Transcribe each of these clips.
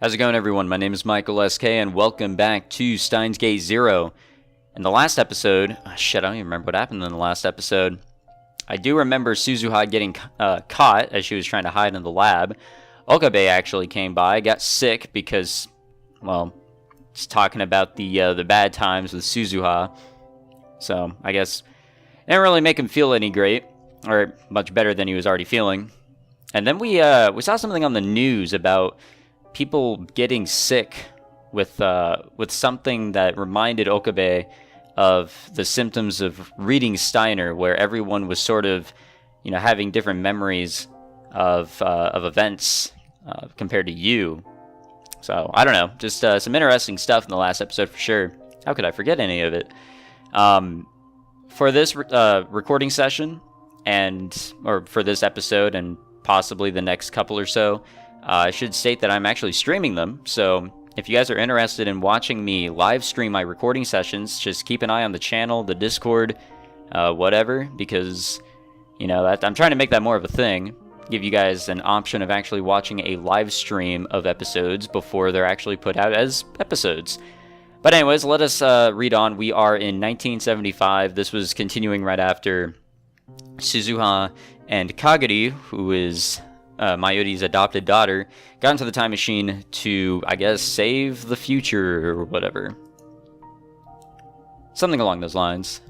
How's it going, everyone? My name is Michael SK, and welcome back to Steins Gate Zero. In the last episode, I don't even remember what happened in the last episode. I do remember Suzuha getting caught as she was trying to hide in the lab. Okabe actually came by, got sick because, well, it's talking about the bad times with Suzuha. So I guess it didn't really make him feel any great, or much better than he was already feeling. And then we saw something on the news about people getting sick with something that reminded Okabe of the symptoms of reading Steiner, where everyone was sort of, having different memories of events compared to you. So I don't know, just some interesting stuff in the last episode for sure. How could I forget any of it? For this recording session, or for this episode, and possibly the next couple or so, I should state that I'm actually streaming them, so if you guys are interested in watching me live stream my recording sessions, just keep an eye on the channel, the Discord, whatever, because, I'm trying to make that more of a thing, give you guys an option of actually watching a live stream of episodes before they're actually put out as episodes. But anyways, let us read on. We are in 1975. This was continuing right after Suzuha and Kagari, who is Mayuri's adopted daughter, got into the time machine to, I guess, save the future or whatever. Something along those lines.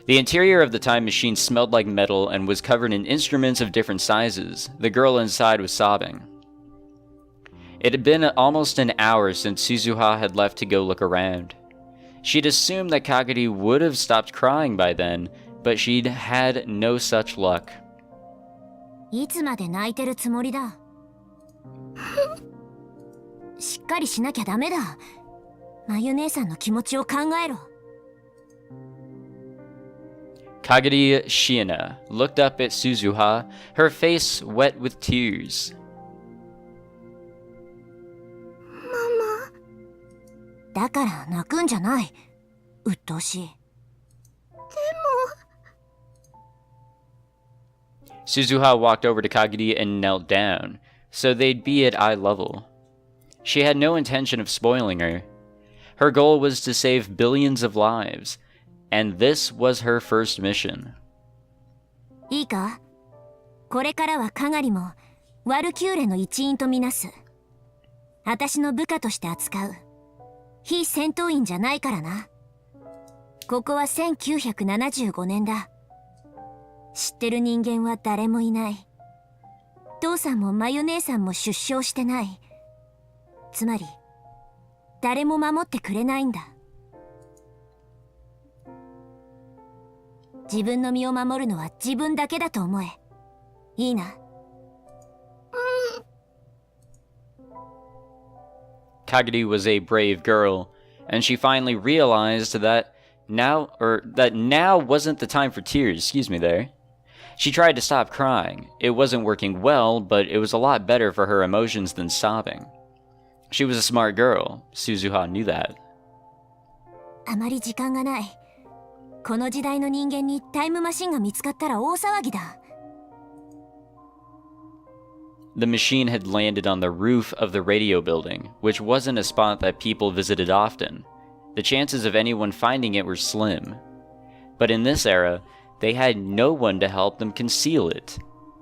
The interior of the time machine smelled like metal and was covered in instruments of different sizes. The girl inside was sobbing. It had been almost an hour since Suzuha had left to go look around. She'd assumed that Kagari would have stopped crying by then, but she'd had no such luck. いつまで泣いてるつもりだ。しっかりしなきゃダメだ。まゆ姉さんの気持ちを考えろ。Kagari Shiina looked up at Suzuha, her face wet with tears. ママ。だから泣くんじゃない。鬱陶しい。でも。Suzuha walked over to Kagari and knelt down, so they'd be at eye level. She had no intention of spoiling her. Her goal was to save billions of lives, and this was her first mission. いいか？これからはカガリもワルキューレの一員とみなす。私の部下として扱う。非戦闘員じゃないからな。ここは1975年だ。知ってる人間は誰もいない。父さんもマユ姉さんも出生してない。つまり、誰も守ってくれないんだ。自分の身を守るのは自分だけだと思え。いいな。Kagari was a brave girl, and she finally realized that now wasn't the time for tears, there. She tried to stop crying. It wasn't working well, but it was a lot better for her emotions than sobbing. She was a smart girl. Suzuha knew that. あまり時間がない。この時代の人間にタイムマシンが見つかったら大騒ぎだ。The machine had landed on the roof of the radio building, which wasn't a spot that people visited often. The chances of anyone finding it were slim. But in this era, they had no one to help them conceal it.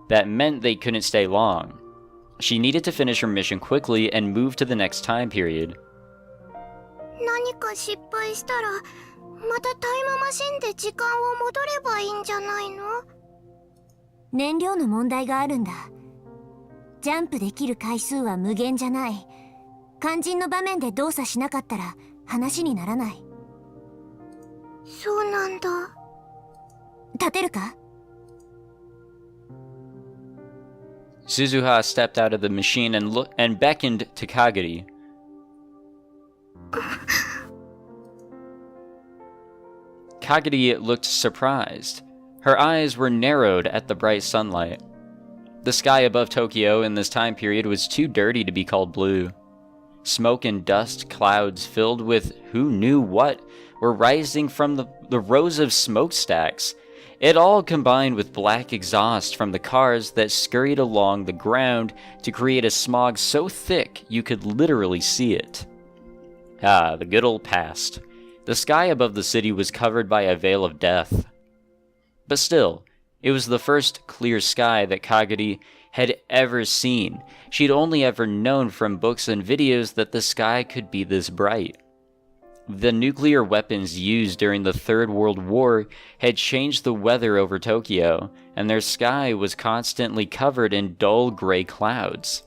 That meant they couldn't stay long. She needed to finish her mission quickly and move to the next time period. 何か失敗したら、またタイムマシンで時間を戻ればいいんじゃないの？燃料の問題があるんだ。ジャンプできる回数は無限じゃない。肝心の場面で動作しなかったら話にならない。そうなんだ。立てるか？ Suzuha stepped out of the machine and beckoned to Kagari. Kagari looked surprised. Her eyes were narrowed at the bright sunlight. The sky above Tokyo in this time period was too dirty to be called blue. Smoke and dust clouds filled with who knew what were rising from the rows of smokestacks. It all combined with black exhaust from the cars that scurried along the ground to create a smog so thick you could literally see it. Ah, the good old past. The sky above the city was covered by a veil of death. But still, it was the first clear sky that Kagari had ever seen. She'd only ever known from books and videos that the sky could be this bright. The nuclear weapons used during the Third World War had changed the weather over Tokyo, and their sky was constantly covered in dull gray clouds.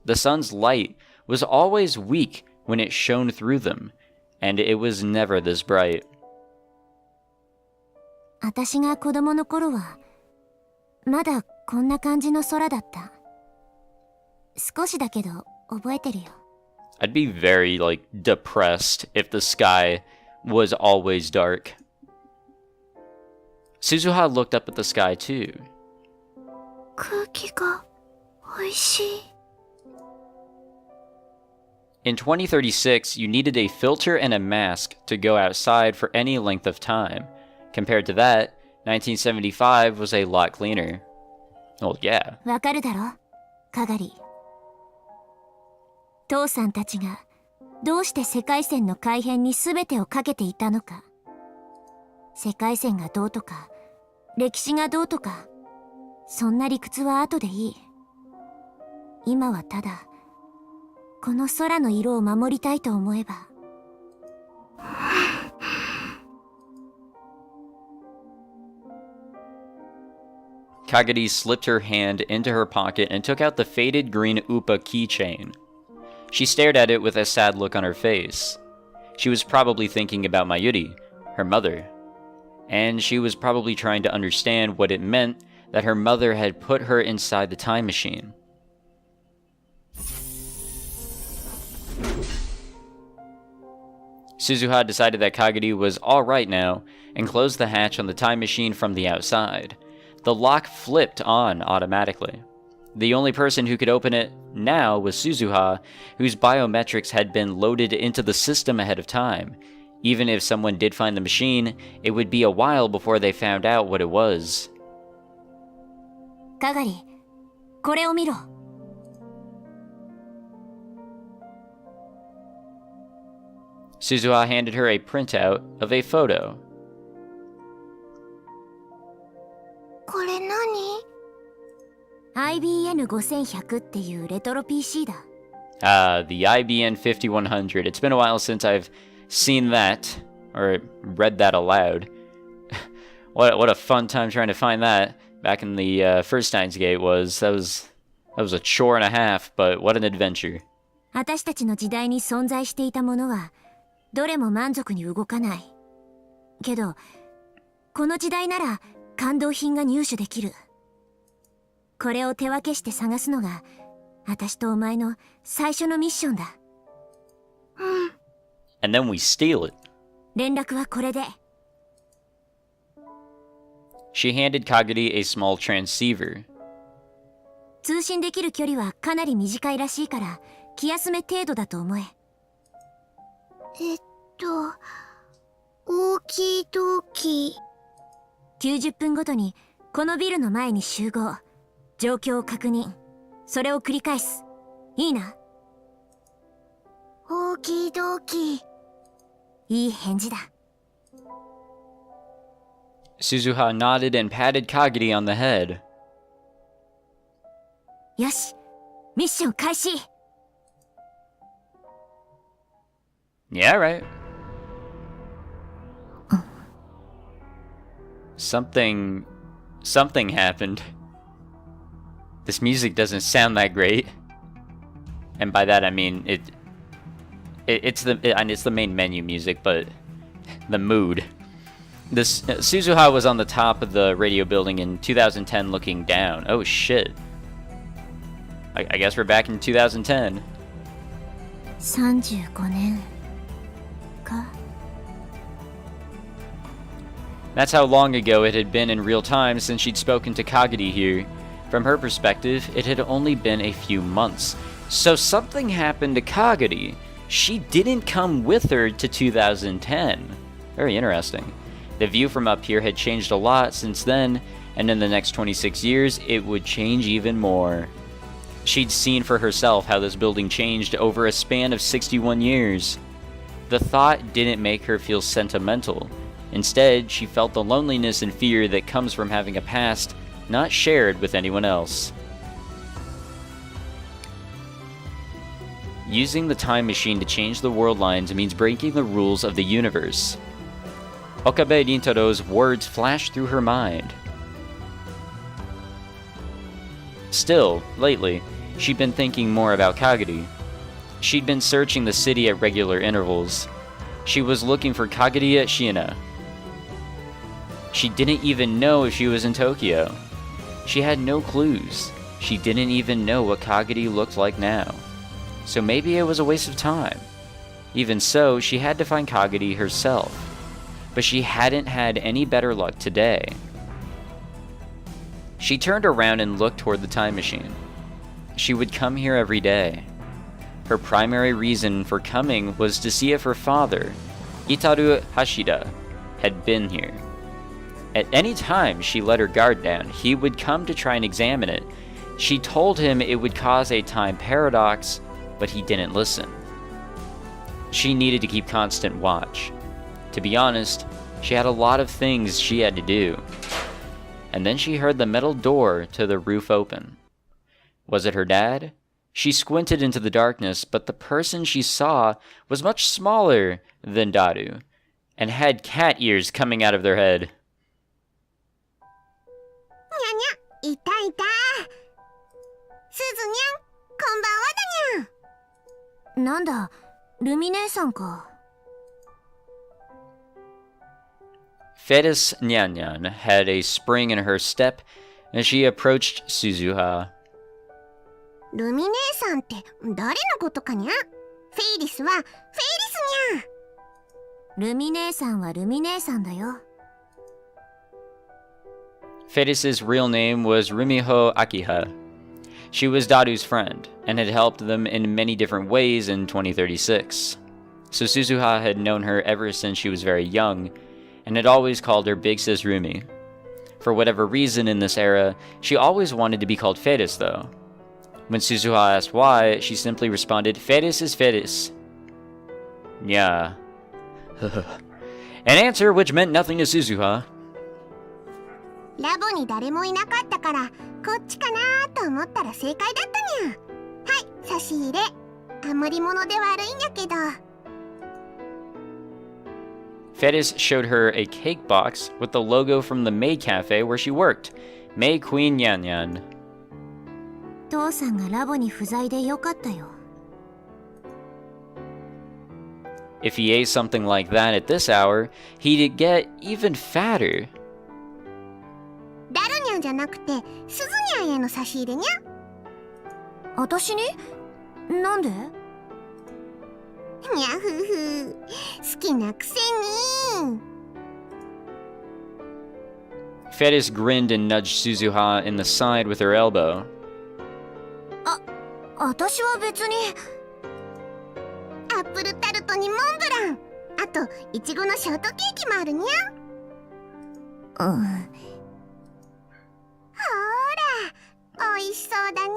The sun's light was always weak when it shone through them, and it was never this bright. 私が子供の頃はまだこんな感じの空だった。少しだけど覚えてるよ。 I'd be very, depressed if the sky was always dark. Suzuha looked up at the sky too. 空気が美味しい。 In 2036, you needed a filter and a mask to go outside for any length of time. Compared to that, 1975 was a lot cleaner. Well, yeah. わかるだろ、かがり。父さんたちがどうして世界線の改変に全てをかけていたのか。世界線がどうとか、歴史がどうとか、そんな理屈は後でいい。今はただ、この空の色を守りたいと思えば。Kagari slipped her hand into her pocket and took out the faded green Upa keychain. She stared at it with a sad look on her face. She was probably thinking about Mayuri, her mother. And she was probably trying to understand what it meant that her mother had put her inside the time machine. Suzuha decided that Kagari was alright now and closed the hatch on the time machine from the outside. The lock flipped on automatically. The only person who could open it now was Suzuha, whose biometrics had been loaded into the system ahead of time. Even if someone did find the machine, it would be a while before they found out what it was. かがり、これを見ろ。Suzuha handed her a printout of a photo. これ何？ IBN5100 っていうレトロ PC だ。The IBN 5100. It's been a while since I've seen that, or read that aloud. What a fun time trying to find that back in the first Steins Gate was. That was a chore and a half, but what an adventure. 私たちの時代に存在していたものはどれも満足に動かない。けど、この時代なら感動品が入手できる。これを手分けして探すのが私とお前の最初のミッションだ。うん。And then we steal it. 連絡はこれで。She handed Kagari a small transceiver. 通信できる距離はかなり短いらしいから気休め程度だと思え。オーキードーキー。90分ごとにこのビルの前に集合。状況を確認。それを繰り返す。いいな。オーキードーキー。いい返事だ。Suzuha nodded and patted Kagari on the head. よし、ミッション開始。Yeah, right. Something happened. This music doesn't sound that great. And by that I mean it's the main menu music, but the mood. This Suzuha was on the top of the radio building in 2010 looking down. Oh shit. I guess we're back in 2010. 35年か。 That's how long ago it had been in real time since she'd spoken to Kagari here. From her perspective, it had only been a few months. So something happened to Kagari. She didn't come with her to 2010. Very interesting. The view from up here had changed a lot since then, and in the next 26 years, it would change even more. She'd seen for herself how this building changed over a span of 61 years. The thought didn't make her feel sentimental. Instead, she felt the loneliness and fear that comes from having a past not shared with anyone else. Using the time machine to change the world lines means breaking the rules of the universe. Okabe Rintaro's words flashed through her mind. Still, lately, she'd been thinking more about Kagari. She'd been searching the city at regular intervals. She was looking for Kagari at Shiina. She didn't even know if she was in Tokyo. She had no clues. She didn't even know what Kagari looked like now. So maybe it was a waste of time. Even so, she had to find Kagari herself. But she hadn't had any better luck today. She turned around and looked toward the time machine. She would come here every day. Her primary reason for coming was to see if her father, Itaru Hashida, had been here. At any time she let her guard down, he would come to try and examine it. She told him it would cause a time paradox, but he didn't listen. She needed to keep constant watch. To be honest, she had a lot of things she had to do. And then she heard the metal door to the roof open. Was it her dad? She squinted into the darkness, but the person she saw was much smaller than Daru, and had cat ears coming out of their head. Nya nya, ita ita. Suzu nyan, konbanwa da nya. Nanda, Rumi nee-san ka. Fetis Nyanyan had a spring in her step as she approached Suzuha. ルミ姉さんって誰のことかにゃ？フェイリスはフェイリスにゃ。ルミ姉さんはルミ姉さんだよ。Fetis's real name was Rumiho Akiha. She was Daru's friend, and had helped them in many different ways in 2036. So Suzuha had known her ever since she was very young, and had always called her Big Sis Rumi. For whatever reason in this era, she always wanted to be called Fetis though. When Suzuha asked why, she simply responded, Fetis is Fetis. Yeah. An answer which meant nothing to Suzuha. ラボに誰もいなかったから、こっちかなと思ったら正解だったにゃ。はい、差し入れ。余り物で悪いんやけど。Fetis showed her a cake box with the logo from the maid cafe where she worked, May Queen Nyanyan. 父さんがラボに不在でよかったよ。If he ate something like that at this hour, he'd get even fatter. ダルニャンじゃなくて、スズニャンへの差し入れにゃ。私に？なんで？にゃふふ、好きなくせに。Fetis grinned and nudged Suzuha in the side with her elbow. 私は別に。アップルタルトにモンブラン、あとイチゴのショートケーキもあるにゃ。ほら、美味しそうだにゃ。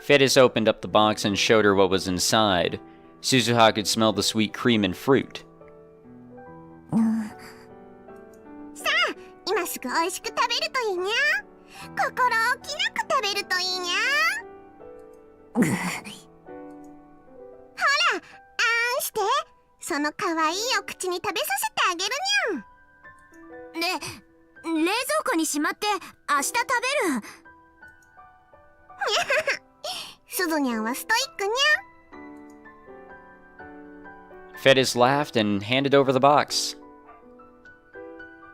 Fetis opened up the box and showed her what was inside. Suzuha could smell the sweet cream and fruit. さあ、今すぐ美味しく食べるといいにゃ。心置きなく食べるといいにゃ。ほら、あんして。その可愛いお口に食べさせてあげるにゃん。冷蔵庫にしまって明日食べる。にゃはは、すずにゃんはストイックにゃ。Fetis laughed and handed over the box.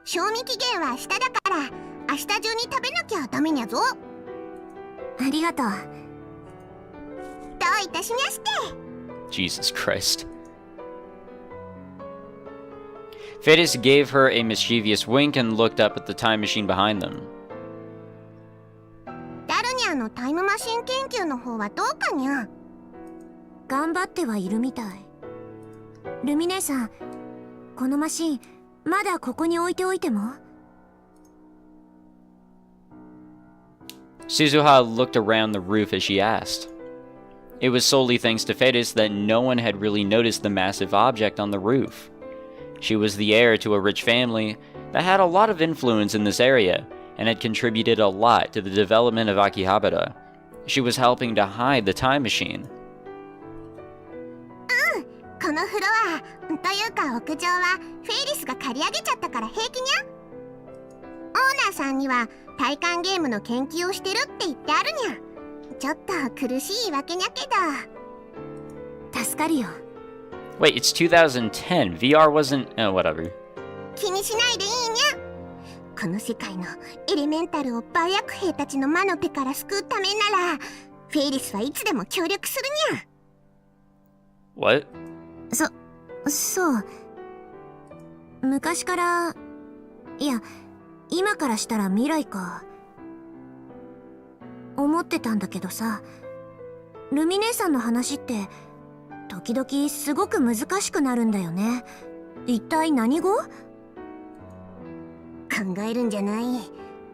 賞味期限は明日だから、明日中に食べなきゃダメにゃぞ。ありがとう。どういたしまして。Jesus Christ. Fetis gave her a mischievous wink and looked up at the time machine behind them. ダルニャンのタイムマシン研究の方はどうかにゃ。頑張ってはいるみたい。ルミ姉さん、このマシンまだここに置いておいても？ Suzuha looked around the roof as she asked. It was solely thanks to Fetus that no one had really noticed the massive object on the roof. She was the heir to a rich family that had a lot of influence in this area and had contributed a lot to the development of Akihabara. She was helping to hide the time machine. このフロアというか屋上はフェイリスが借り上げちゃったから平気にゃ。オーナーさんには体感ゲームの研究をしてるって言ってあるにゃ。ちょっと苦しいわけにゃけど。助かるよ。Wait, it's 2010. VR wasn't... whatever. 気にしないでいいにゃ。この世界のエレメンタルを売薬兵たちの魔の手から救うためなら、フェイリスはいつでも協力するにゃ。What? そう。昔から、いや、今からしたら未来か。思ってたんだけどさ、ルミ姉さんの話って、時々すごく難しくなるんだよね。一体何語？考えるんじゃない。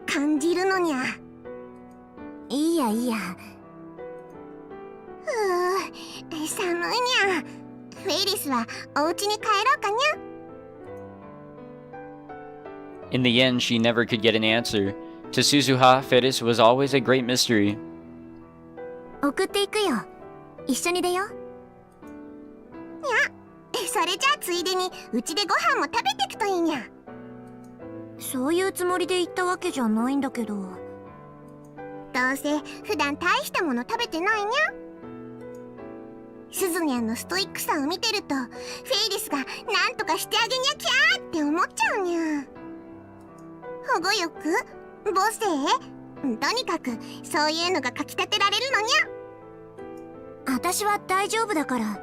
感じるのにゃ。いいや。寒いにゃ。フェイリスはお家に帰ろうかにゃ。In the end, she never could get an answer. To Suzuha, Fetus was always a great mystery. 送っていくよ。一緒に出よう。にゃ、それじゃあついでにうちでご飯も食べてくといいにゃ。そういうつもりで言ったわけじゃないんだけど。どうせ普段大したもの食べてないにゃ。スズニャンのストイックさを見てると、フェイリスがなんとかしてあげにゃきゃーって思っちゃうにゃ。保護欲？母性？とにかくそういうのがかきたてられるのにゃ。私は大丈夫だから。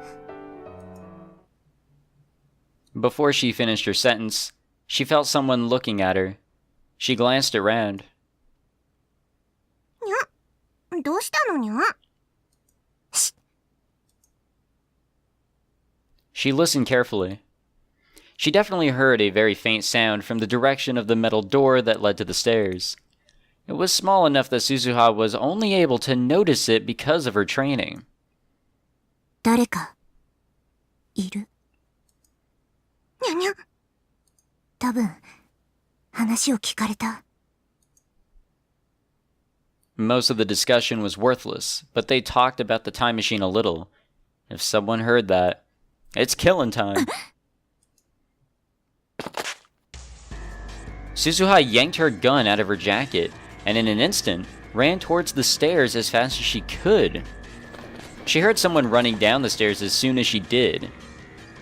Before she finished her sentence, she felt someone looking at her. She glanced around. にゃ、どうしたのにゃ？ She listened carefully. She definitely heard a very faint sound from the direction of the metal door that led to the stairs. It was small enough that Suzuha was only able to notice it because of her training. 誰かいる？にゃにゃ。多分話を聞かれた。Most of the discussion was worthless, but they talked about the time machine a little. If someone heard that, it's killing time. Suzuha yanked her gun out of her jacket, and in an instant, ran towards the stairs as fast as she could. She heard someone running down the stairs as soon as she did.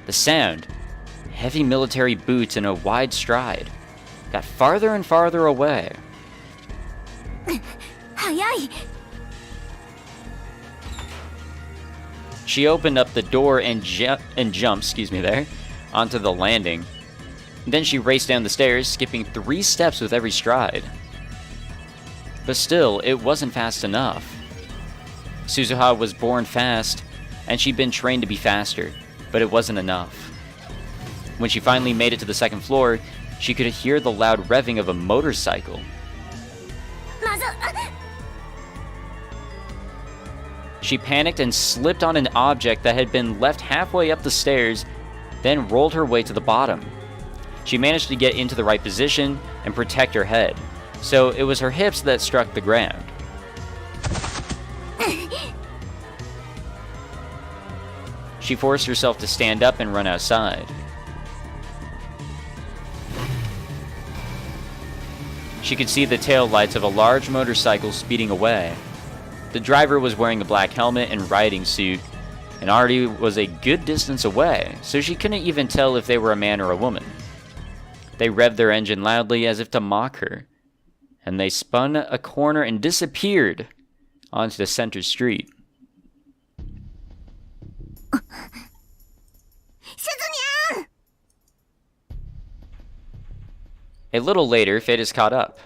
The sound, heavy military boots in a wide stride, got farther and farther away. 早い。 She opened up the door and jumped, there, onto the landing. Then she raced down the stairs, skipping 3 steps with every stride. But still, it wasn't fast enough. Suzuha was born fast, and she'd been trained to be faster, but it wasn't enough. When she finally made it to the 2nd floor, she could hear the loud revving of a motorcycle. She panicked and slipped on an object that had been left halfway up the stairs, then rolled her way to the bottom. She managed to get into the right position and protect her head, so it was her hips that struck the ground. She forced herself to stand up and run outside. She could see the tail lights of a large motorcycle speeding away. The driver was wearing a black helmet and riding suit, and already was a good distance away, so she couldn't even tell if they were a man or a woman. They revved their engine loudly as if to mock her, and they spun a corner and disappeared onto the center street. A little later, Fetus caught up.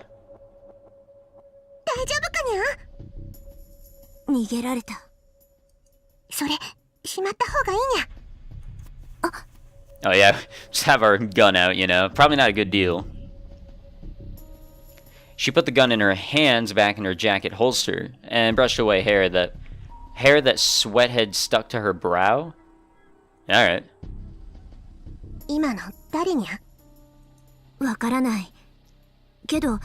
大丈夫かにゃ？逃げられた。それ、しまった方がいいにゃ。あ、Oh yeah, just have our gun out, you know. Probably not a good deal. She put the gun in her hands back in her jacket holster and brushed away hair that sweat had stuck to her brow. Alright. 今の誰にゃ？わからない。けど、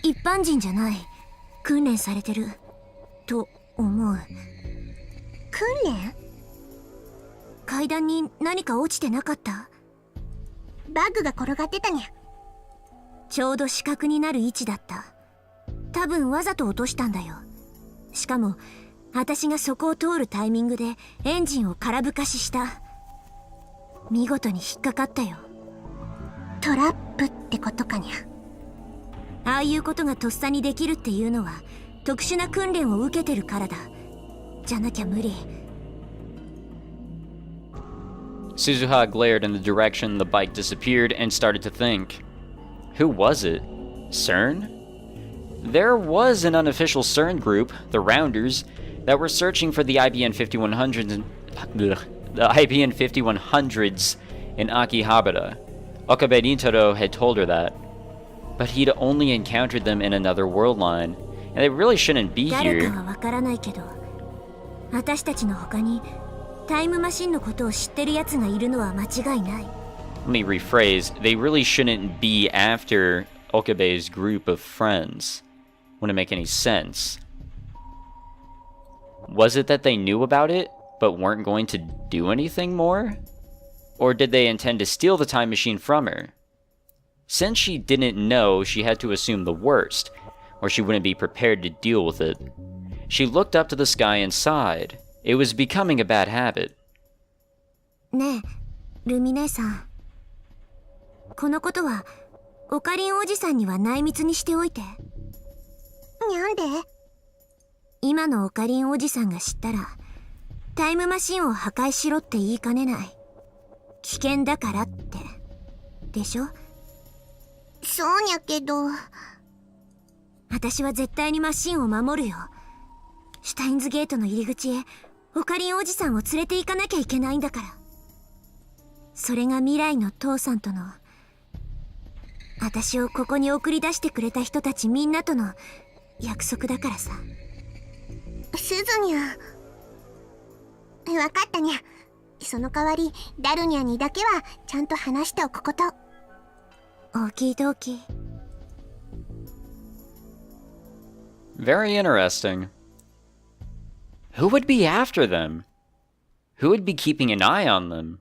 一般人じゃない。訓練されてる。と思う。訓練？階段に何か落ちてなかった？バッグが転がってたにゃ。ちょうど死角になる位置だった。多分わざと落としたんだよ。しかも、私がそこを通るタイミングでエンジンを空ぶかしした。見事に引っかかったよ。トラップってことかにゃ。ああいうことがとっさにできるっていうのは特殊な訓練を受けてるからだ。じゃなきゃ無理。Suzuha glared in the direction the bike disappeared and started to think. Who was it? CERN? There was an unofficial CERN group, the Rounders, that were searching for the IBN 5100s in Akihabara. Okabe Rintaro had told her that. But he'd only encountered them in another world line, and they really shouldn't be here. 私たちの他にタイムマシンのことを知ってるやつがいるのは間違いない。Let me rephrase, they really shouldn't be after Okabe's group of friends. Wouldn't make any sense. Was it that they knew about it, but weren't going to do anything more? Or did they intend to steal the time machine from her? Since she didn't know, she had to assume the worst, or she wouldn't be prepared to deal with it. She looked up to the sky and sighed. It was becoming a bad habit. ねえ、ルミ姉さん。このことは、オカリンおじさんには内密にしておいて。なんで？今のオカリンおじさんが知ったら、タイムマシンを破壊しろって言いかねない。危険だからって。でしょ？そうにゃけど。私は絶対にマシンを守るよ。シュタインズゲートの入り口へ、オカリンおじさんを連れて行かなきゃいけないんだから。それが未来の父さんとの、私をここに送り出してくれた人たちみんなとの約束だからさ。すずにゃ。わかったにゃ。その代わり、ダルニャにだけはちゃんと話しておくこと。オーキードーキー。Very interesting. Who would be after them? Who would be keeping an eye on them?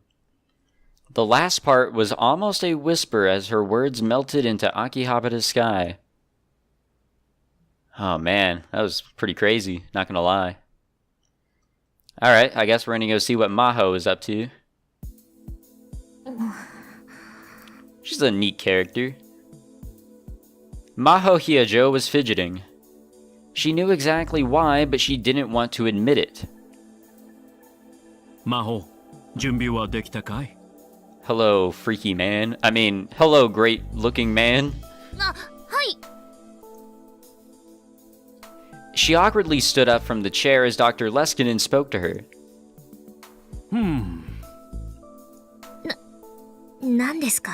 The last part was almost a whisper as her words melted into Akihabara's sky. Oh man, that was pretty crazy, not gonna lie. Alright, I guess we're gonna go see what Maho is up to. She's a neat character. Maho Hyajo was fidgeting. She knew exactly why, but she didn't want to admit it. Maho, 準備はできたかい? Hello, freaky man. I mean, hello, great-looking man. はい。 She awkwardly stood up from the chair as Dr. Leskinen spoke to her. 何ですか?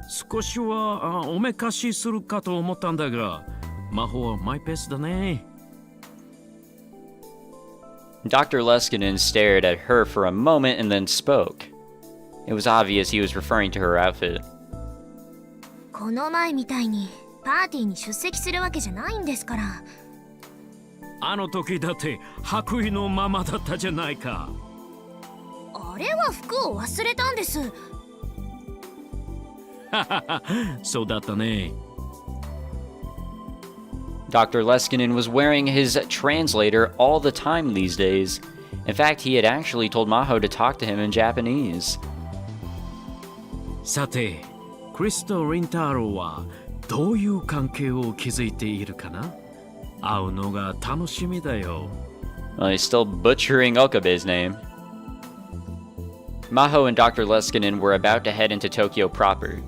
少しはおめかしするかと思ったんだが、魔法はマイペースだね。Dr. Leskinen stared at her for a moment and then spoke. It was obvious he was referring to her outfit. この前みたいにパーティーに出席するわけじゃないんですから。あの時だって白衣のままだったじゃないか。あれは服を忘れたんです。そうだったね。Dr. Leskinen was wearing his translator all the time these days. In fact, he had actually told Maho to talk to him in Japanese. さて、クリスト・リンタロウはどういう関係を築いているかな？会うのが楽しみだよ。Well, he's still butchering Okabe's name. Maho and Dr. Leskinen were about to head into Tokyo proper.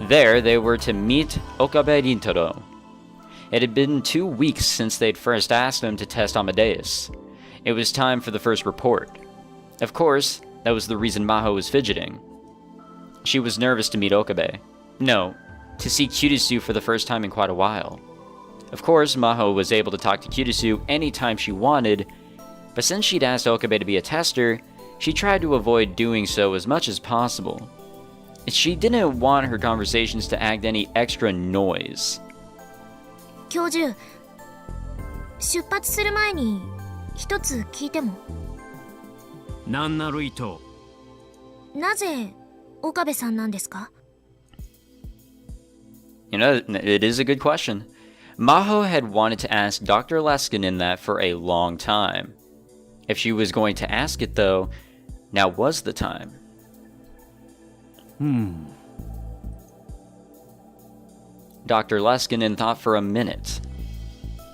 There, they were to meet Okabe Rintaro. It had been 2 weeks since they'd first asked him to test Amadeus. It was time for the first report. Of course, That was the reason Maho was fidgeting. She was nervous to meet Okabe. No, to see Kirisu for the first time in quite a while. Of course, Maho was able to talk to Kirisu anytime she wanted, but since she'd asked Okabe to be a tester, she tried to avoid doing so as much as possible. She didn't want her conversations to add any extra noise. 教授、出発する前に一つ聞いても。何なる意図？なぜ岡部さんなんですか？ You know, it is a good question. Maho had wanted to ask Dr. Leskinen that for a long time. If she was going to ask it though, now was the time. Dr. Leskinen thought for a minute.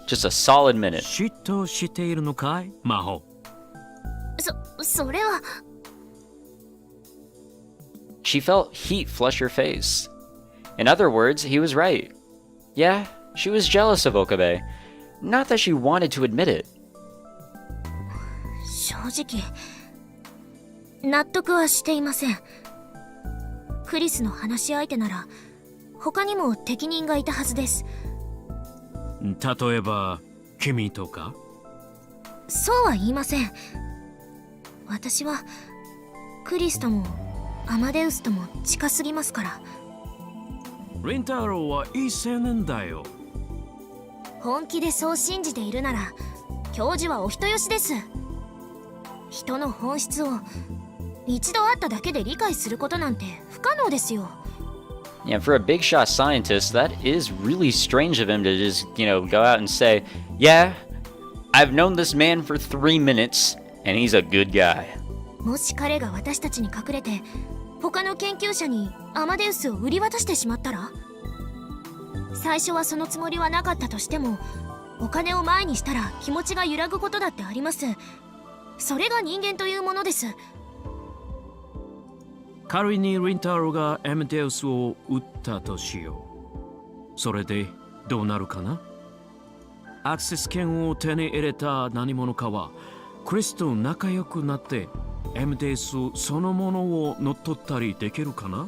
Just a solid minute. 嫉妬しているのかい、魔法？それは。She felt heat flush her face. In other words, he was right. Yeah, she was jealous of Okabe. Not that she wanted to admit it. 正直、納得はしていません。クリスの話し相手なら、他にも適任がいたはずです。例えば、君とか？そうは言いません。私は、クリスとも、アマデウスとも近すぎますから。リンタロウはいい青年だよ。本気でそう信じているなら、教授はお人よしです。人の本質を一度会っただけで理解することなんて不可能ですよ。Yeah, for a big shot scientist, that is really strange of him to just, go out and say, yeah, I've known this man for 3 minutes, and he's a good guy. もし彼が私たちに隠れて、他の研究者にアマデウスを売り渡してしまったら？最初はそのつもりはなかったとしても、お金を前にしたら気持ちが揺らぐことだってあります。それが人間というものです。仮にリンタロウがアマデウスを撃ったとしよう。それでどうなるかな？アクセス権を手に入れた何者かはクリスと仲良くなってアマデウスそのものを乗っ取ったりできるかな？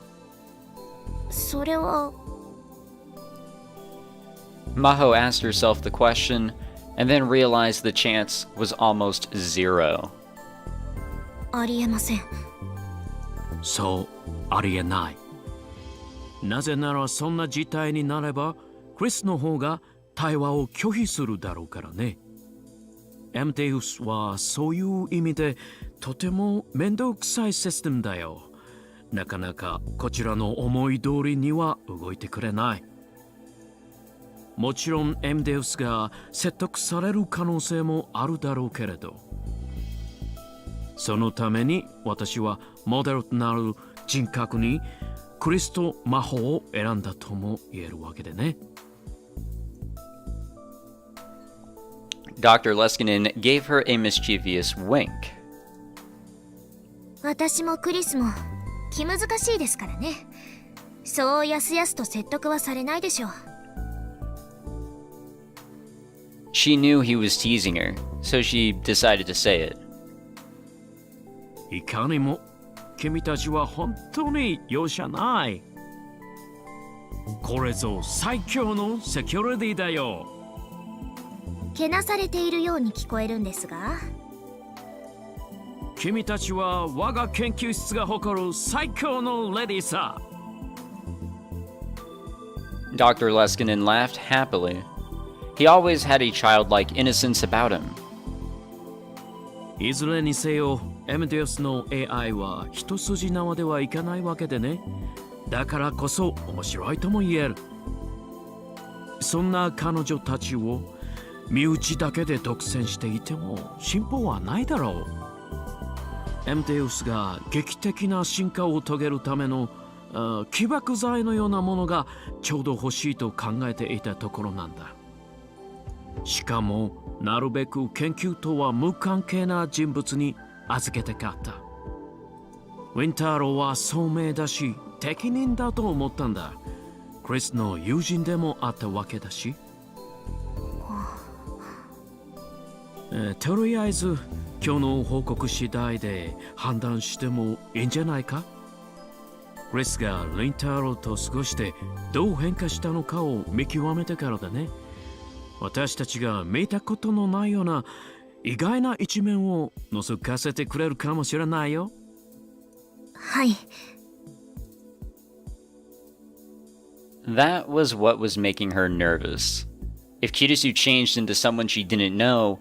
それは。Maho asked herself the question, and then realized the chance was almost 0. ありえません。そう、ありえない。なぜならそんな事態になれば、クリスの方が対話を拒否するだろうからね。アマデウスはそういう意味でとても面倒くさいシステムだよ。なかなかこちらの思い通りには動いてくれない。もちろんアマデウスが説得される可能性もあるだろうけれど、そのために私はモデルとなる人格にクリスと魔法を選んだとも言えるわけでね。Dr. Leskinen gave her a mischievous wink. 私もクリスも気難しいですからね。そうやすやすと説得はされないでしょう。She knew he was teasing her, so she decided to say it. いかにも君たちは本当に容赦ない。これぞ最強のセキュリティだよ。けなされているように聞こえるんですが。君たちは我が研究室が誇る最高のレディーさ。Dr. Leskinen laughed happily. He always had a childlike innocence about him. いずれにせよ、アマデウスの AI は一筋縄ではいかないわけでね。だからこそ面白いとも言える。そんな彼女たちを身内だけで独占していても進歩はないだろう。アマデウスが劇的な進化を遂げるための起爆剤のようなものがちょうど欲しいと考えていたところなんだ。しかもなるべく研究とは無関係な人物に預けたかった。ウィンターローは聡明だし適任だと思ったんだ。クリスの友人でもあったわけだし。とりあえず今日の報告次第で判断してもいいんじゃないか？クリスがリンタロウと過ごしてどう変化したのかを見極めてからだね。私たちが見たことのないような意外な一面を覗かせてくれるかもしれないよ。はい。 That was what was making her nervous. If Kirisu changed into someone she didn't know,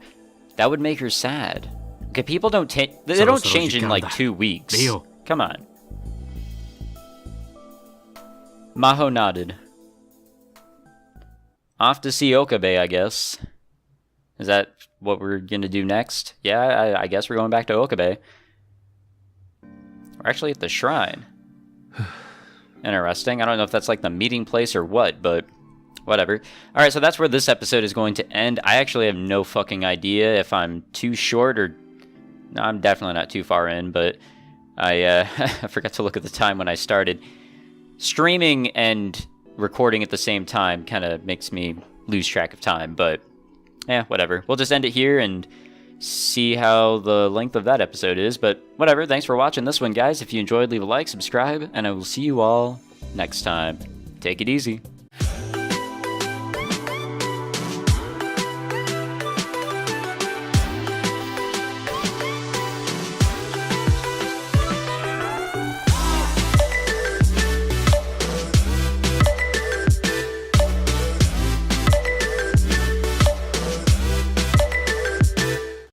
that would make her sad. Okay, people don't they don't change in like 2 weeks. Come on. Maho nodded. Off to see Okabe, I guess. Is that what we're gonna do next? Yeah, I guess we're going back to Okabe. We're actually at the shrine. Interesting. I don't know if that's like the meeting place or what, but whatever. Alright, so that's where this episode is going to end. I actually have no fucking idea if I'm too short or... No, I'm definitely not too far in, but I forgot to look at the time when I started. Streaming and recording at the same time kind of makes me lose track of time, but yeah, whatever. We'll just end it here and see how the length of that episode is, but whatever. Thanks for watching this one, guys. If you enjoyed, leave a like, subscribe, and I will see you all next time. Take it easy.